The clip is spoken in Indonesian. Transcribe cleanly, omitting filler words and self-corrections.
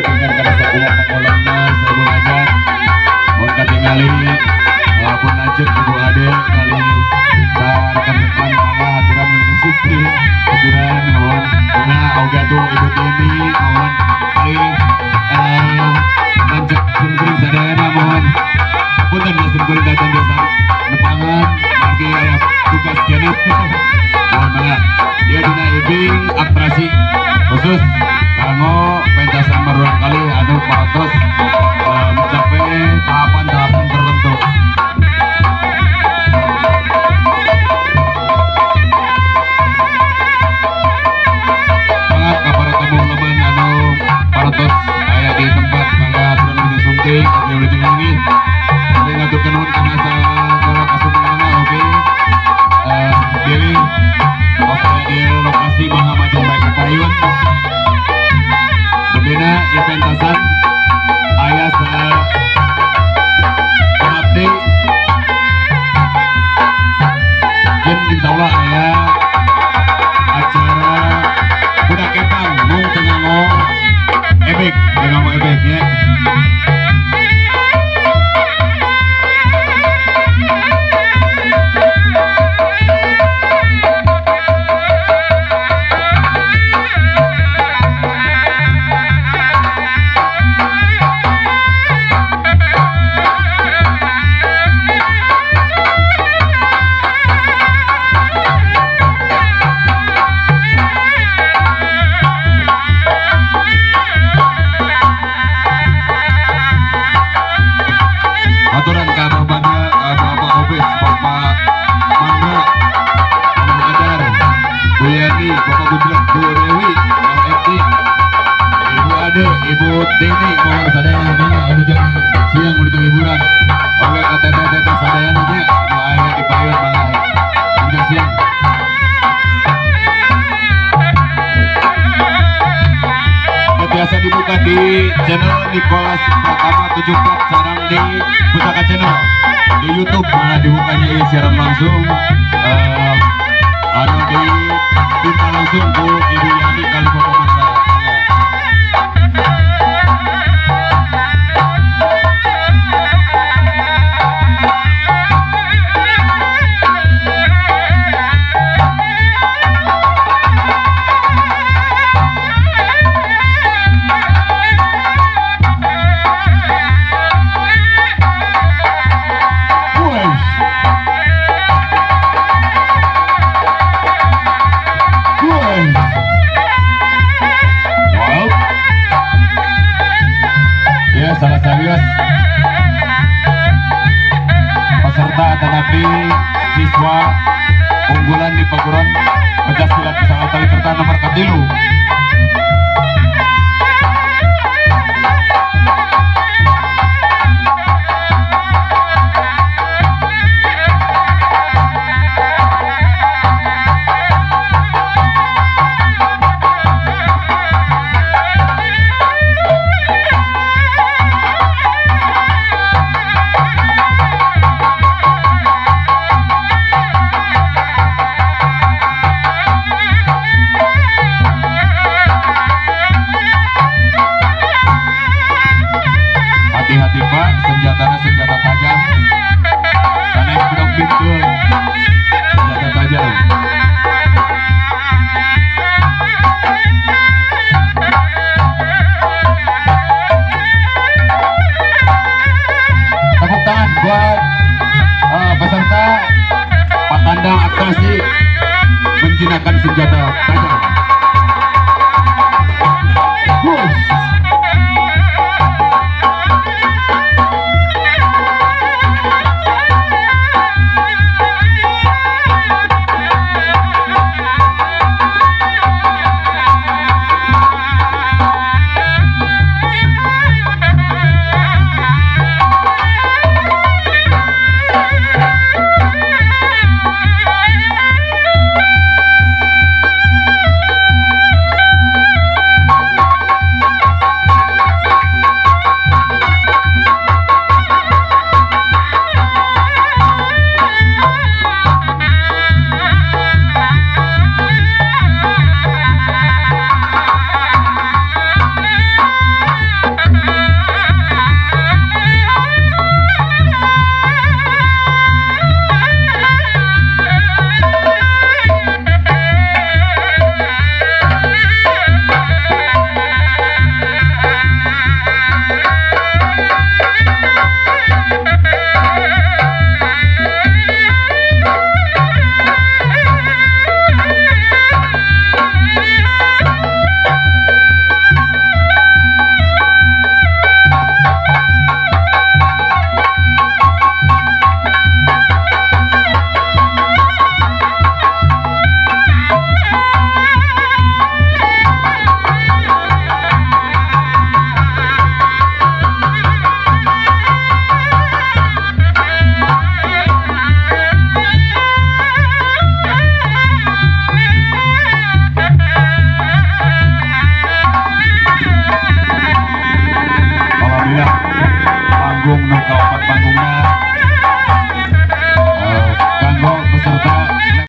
dengan kada sakuat pangolana sabun aja mohon katingali pun lanjut ibu ade kali rekan-rekan para aturan menuju sukri aturan mohon karena auga tuh ibu Tini mohon kali lanjut sumkuring sadayana mohon punten ya sumkuring datang desa nepangan lagi ayah tugas kene mohon banget dia dina ibing atraksi khusus kanggo pentasan berulang kali anu parantos mencapai tahapan-tahapan tertentu. Banget kepada teman-teman anu parantos aya di tempat mangga aturan menuju sungking kami udah tinggi kami ngaturkan nuhun kana segala kasumpengana oke pilih di lokasi Mangga Majeng baik Payun berbeda eventasan ayah pengabdi dan insya Allah ayah acara budak kepang mung tengah ebek ya aturan ke Bapak Obes, Bapak Manda, Bapak Adar, Bu Yani, Bapak Gudrak, Bu Dewi, Bang Eti, Ibu Ade, Ibu Tini, mohon sadayana nanya, anu jam siang untuk hiburan. Oleh kata-kata sadayana nya, mau ayah di payun malah, jam siang. Biasa dibuka di channel Nicholas Pratama 74 sarang di Pusaka Channel di YouTube malah dibukanya ini siaran langsung anu di bintang langsung Bu Ibu Yani kali Bapak Manda. Salah serius peserta tetapi siswa unggulan di perguruan Pejas Silat Pusaka Tali Kerta nomor katilu hati-hati Pak, senjatanya senjata tajam karena yang belum pintu senjata tajam tepuk tangan buat peserta Pak Tandang atraksi menjinakkan senjata tajam.